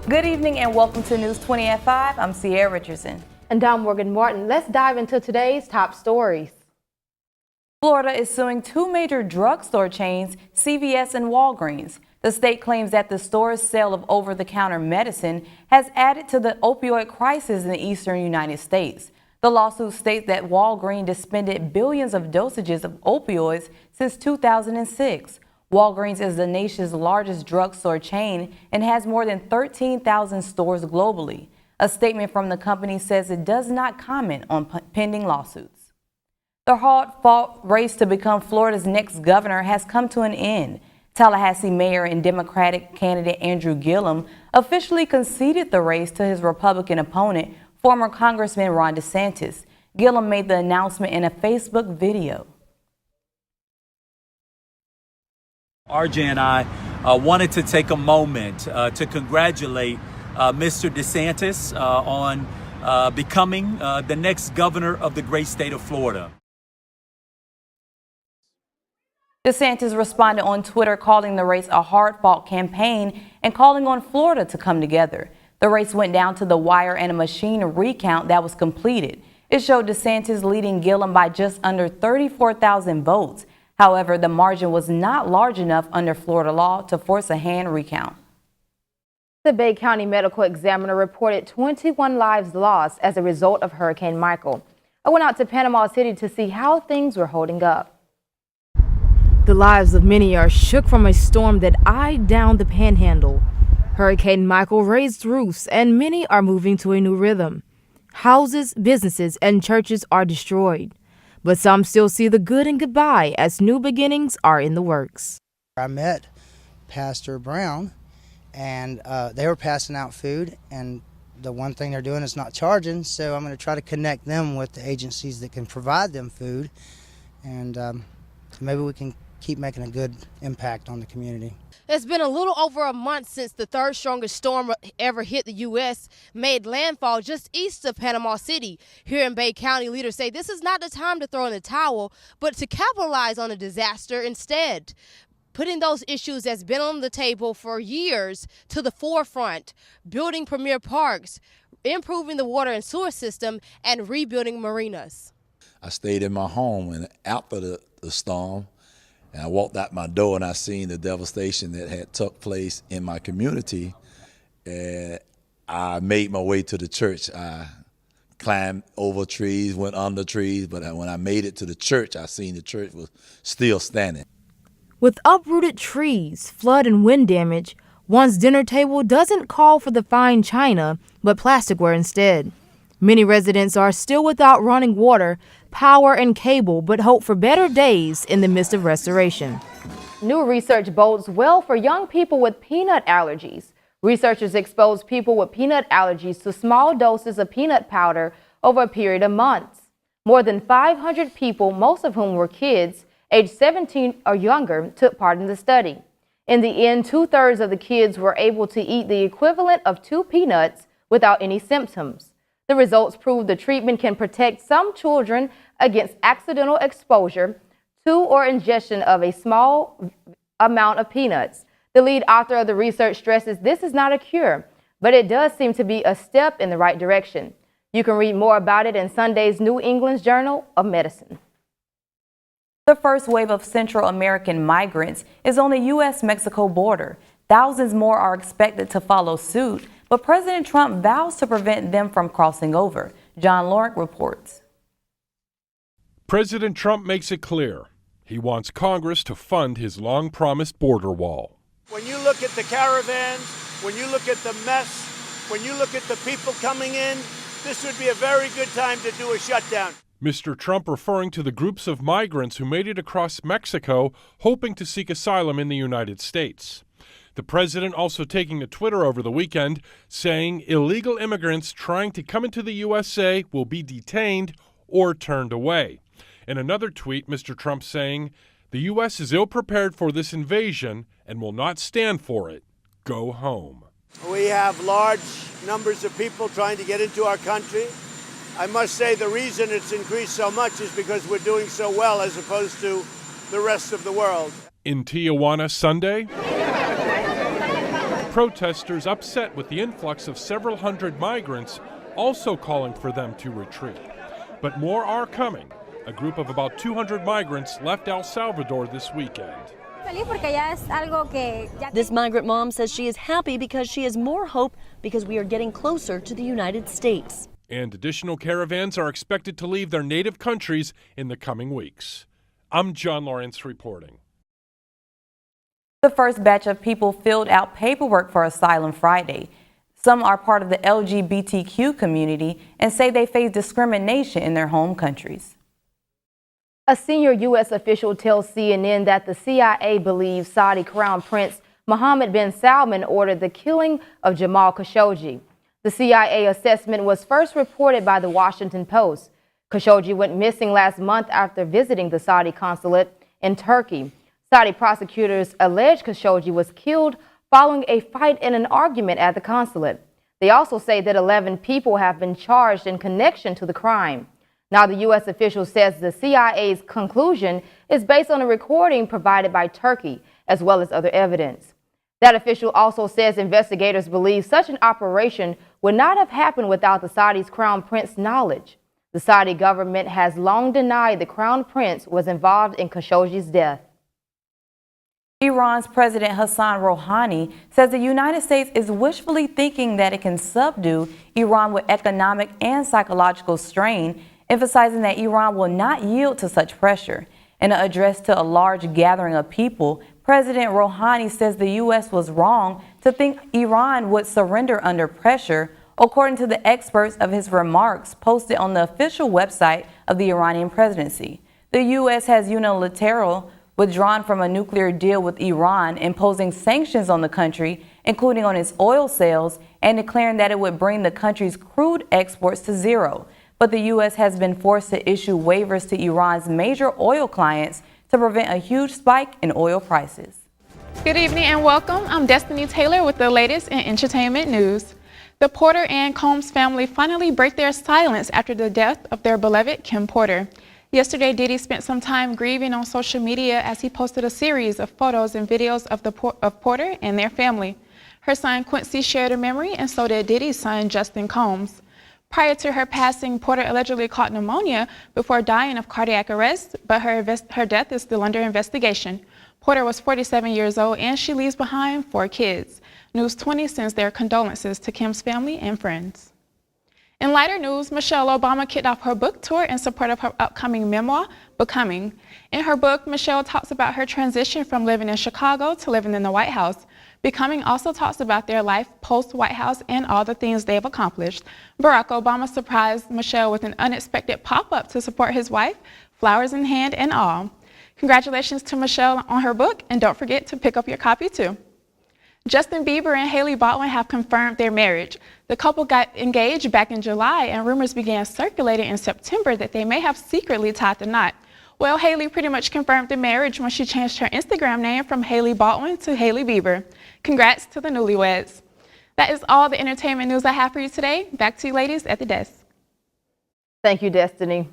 Good evening and welcome to News 20 at 5. I'm Cierra Richardson. And I'm Morgan Martin. Let's dive into today's top stories. Florida is suing two major drugstore chains, CVS and Walgreens. The state claims that the store's sale of over-the-counter medicine has added to the opioid crisis in the eastern United States. The lawsuit states that Walgreens dispensed billions of dosages of opioids since 2006. Walgreens is the nation's largest drugstore chain and has more than 13,000 stores globally. A statement from the company says it does not comment on pending lawsuits. The hard-fought race to become Florida's next governor has come to an end. Tallahassee Mayor and Democratic candidate Andrew Gillum officially conceded the race to his Republican opponent, former Congressman Ron DeSantis. Gillum made the announcement in a Facebook video. RJ and I wanted to take a moment to congratulate Mr. DeSantis on becoming the next governor of the great state of Florida. DeSantis responded on Twitter calling the race a hard-fought campaign and calling on Florida to come together. The race went down to the wire and a machine recount that was completed. It showed DeSantis leading Gillum by just under 34,000 votes. However, the margin was not large enough under Florida law to force a hand recount. The Bay County Medical Examiner reported 21 lives lost as a result of Hurricane Michael. I went out to Panama City to see how things were holding up. The lives of many are shook from a storm that eyed down the panhandle. Hurricane Michael raised roofs and many are moving to a new rhythm. Houses, businesses, and churches are destroyed. But some still see the good and goodbye as new beginnings are in the works. I met Pastor Brown and they were passing out food, and the one thing they're doing is not charging, so I'm going to try to connect them with the agencies that can provide them food, and maybe we can keep making a good impact on the community. It's been a little over a month since the third strongest storm ever hit the U.S. made landfall just east of Panama City. Here in Bay County, leaders say this is not the time to throw in the towel, but to capitalize on a disaster instead. Putting those issues that's been on the table for years to the forefront, building premier parks, improving the water and sewer system, and rebuilding marinas. I stayed in my home, and after the storm, and I walked out my door and I seen the devastation that had took place in my community. And I made my way to the church. I climbed over trees, went under trees, but when I made it to the church, I seen the church was still standing. With uprooted trees, flood, and wind damage, one's dinner table doesn't call for the fine china, but plasticware instead. Many residents are still without running water, power, and cable, but hope for better days in the midst of restoration. New research bodes well for young people with peanut allergies. Researchers exposed people with peanut allergies to small doses of peanut powder over a period of months. More than 500 people, most of whom were kids, aged 17 or younger, took part in the study. In the end, 2/3 of the kids were able to eat the equivalent of 2 peanuts without any symptoms. The results prove the treatment can protect some children against accidental exposure to or ingestion of a small amount of peanuts. The lead author of the research stresses this is not a cure, but it does seem to be a step in the right direction. You can read more about it in Sunday's New England's Journal of Medicine. The first wave of Central American migrants is on the U.S.-Mexico border. Thousands more are expected to follow suit, but President Trump vows to prevent them from crossing over. John Lorick reports. President Trump makes it clear he wants Congress to fund his long-promised border wall. When you look at the caravans, when you look at the mess, when you look at the people coming in, this would be a very good time to do a shutdown. Mr. Trump referring to the groups of migrants who made it across Mexico hoping to seek asylum in the United States. The president also taking to Twitter over the weekend, saying illegal immigrants trying to come into the USA will be detained or turned away. In another tweet, Mr. Trump saying, the U.S. is ill-prepared for this invasion and will not stand for it. Go home. We have large numbers of people trying to get into our country. I must say the reason it's increased so much is because we're doing so well as opposed to the rest of the world. In Tijuana Sunday, protesters upset with the influx of several hundred migrants, also calling for them to retreat. But more are coming. A group of about 200 migrants left El Salvador this weekend. This migrant mom says she is happy because she has more hope because we are getting closer to the United States. And additional caravans are expected to leave their native countries in the coming weeks. I'm John Lawrence reporting. The first batch of people filled out paperwork for asylum Friday. Some are part of the LGBTQ community and say they face discrimination in their home countries. A senior U.S. official tells CNN that the CIA believes Saudi Crown Prince Mohammed bin Salman ordered the killing of Jamal Khashoggi. The CIA assessment was first reported by the Washington Post. Khashoggi went missing last month after visiting the Saudi consulate in Turkey. Saudi prosecutors allege Khashoggi was killed following a fight and an argument at the consulate. They also say that 11 people have been charged in connection to the crime. Now, the U.S. official says the CIA's conclusion is based on a recording provided by Turkey, as well as other evidence. That official also says investigators believe such an operation would not have happened without the Saudi's crown prince's knowledge. The Saudi government has long denied the crown prince was involved in Khashoggi's death. Iran's President Hassan Rouhani says the United States is wishfully thinking that it can subdue Iran with economic and psychological strain, emphasizing that Iran will not yield to such pressure. In an address to a large gathering of people, President Rouhani says the U.S. was wrong to think Iran would surrender under pressure, according to the experts of his remarks posted on the official website of the Iranian presidency. The U.S. has unilaterally withdrawn from a nuclear deal with Iran, imposing sanctions on the country, including on its oil sales, and declaring that it would bring the country's crude exports to zero. But the U.S. has been forced to issue waivers to Iran's major oil clients to prevent a huge spike in oil prices. Good evening and welcome. I'm Destiny Taylor with the latest in entertainment news. The Porter and Combs family finally break their silence after the death of their beloved Kim Porter. Yesterday, Diddy spent some time grieving on social media as he posted a series of photos and videos of Porter and their family. Her son Quincy shared a memory, and so did Diddy's son Justin Combs. Prior to her passing, Porter allegedly caught pneumonia before dying of cardiac arrest, but her death is still under investigation. Porter was 47 years old, and she leaves behind 4 kids. News 20 sends their condolences to Kim's family and friends. In lighter news, Michelle Obama kicked off her book tour in support of her upcoming memoir, Becoming. In her book, Michelle talks about her transition from living in Chicago to living in the White House. Becoming also talks about their life post-White House and all the things they've accomplished. Barack Obama surprised Michelle with an unexpected pop-up to support his wife, flowers in hand and all. Congratulations to Michelle on her book, and don't forget to pick up your copy too. Justin Bieber and Haley Baldwin have confirmed their marriage. The couple got engaged back in July, and rumors began circulating in September that they may have secretly tied the knot. Well, Haley pretty much confirmed the marriage when she changed her Instagram name from Haley Baldwin to Haley Bieber. Congrats to the newlyweds. That is all the entertainment news I have for you today. Back to you ladies at the desk. Thank you, Destiny.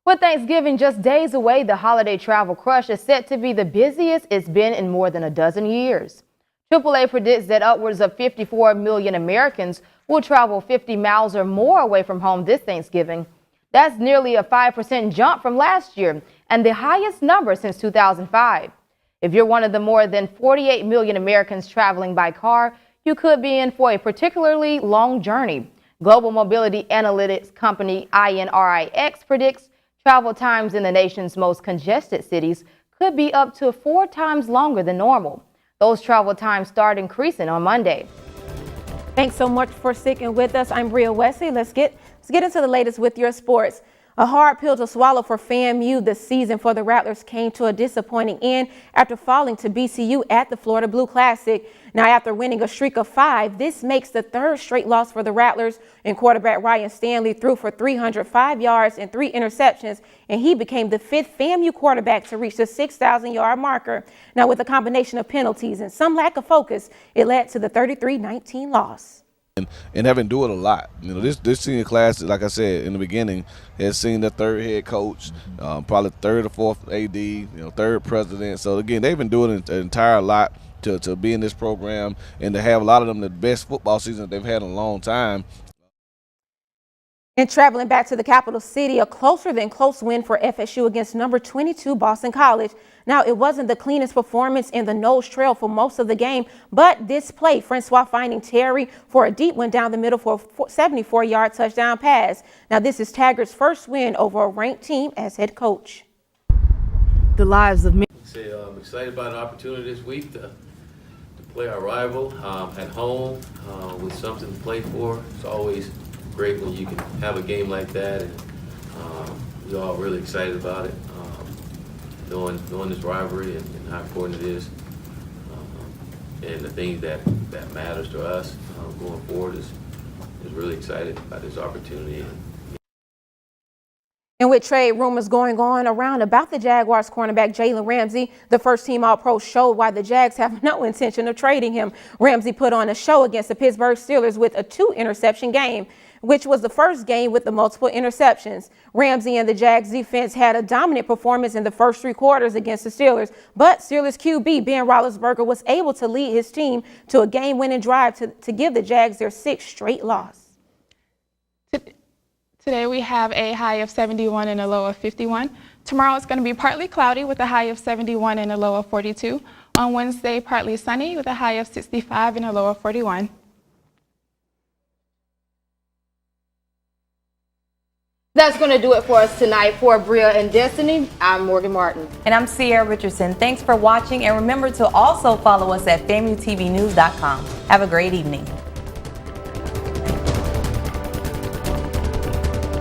With Thanksgiving just days away, the holiday travel crush is set to be the busiest it's been in more than a dozen years. AAA predicts that upwards of 54 million Americans will travel 50 miles or more away from home this Thanksgiving. That's nearly a 5% jump from last year and the highest number since 2005. If you're one of the more than 48 million Americans traveling by car, you could be in for a particularly long journey. Global mobility analytics company INRIX predicts travel times in the nation's most congested cities could be up to 4 times longer than normal. Those travel times start increasing on Monday. Thanks so much for sticking with us. I'm Bria Wesley. Let's get into the latest with your sports. A hard pill to swallow for FAMU this season for the Rattlers came to a disappointing end after falling to BCU at the Florida Blue Classic. Now, after winning a streak of 5, this makes the 3rd straight loss for the Rattlers, and quarterback Ryan Stanley threw for 305 yards and 3 interceptions, and he became the 5th FAMU quarterback to reach the 6,000-yard marker. Now, with a combination of penalties and some lack of focus, it led to the 33-19 loss. And having to do it a lot. You know, this senior class, like I said in the beginning, has seen the 3rd head coach, probably 3rd or 4th AD, 3rd president. So again, they've been doing an entire lot to be in this program and to have a lot of them the best football season that they've had in a long time. And traveling back to the capital city, a closer than close win for FSU against number 22 Boston College. Now, it wasn't the cleanest performance in the nose trail for most of the game, but this play, Francois finding Terry for a deep one down the middle for a 74-yard touchdown pass. Now, this is Taggart's first win over a ranked team as head coach. The lives of many. I'm excited about an opportunity this week to play our rival at home with something to play for. It's always great when you can have a game like that, and we're all really excited about it, knowing this rivalry and how important it is, and the things that matters to us going forward is really excited about this opportunity. And with trade rumors going on around about the Jaguars cornerback Jalen Ramsey, the first team All-Pro showed why the Jags have no intention of trading him. Ramsey put on a show against the Pittsburgh Steelers with a 2-interception game, which was the first game with the multiple interceptions. Ramsey and the Jags defense had a dominant performance in the first 3 quarters against the Steelers, but Steelers QB Ben Roethlisberger was able to lead his team to a game-winning drive to give the Jags their 6th straight loss. Today we have a high of 71 and a low of 51. Tomorrow it's going to be partly cloudy with a high of 71 and a low of 42. On Wednesday, partly sunny with a high of 65 and a low of 41. That's going to do it for us tonight. For Bria and Destiny, I'm Morgan Martin. And I'm Cierra Richardson. Thanks for watching, and remember to also follow us at FAMUTVnews.com. Have a great evening.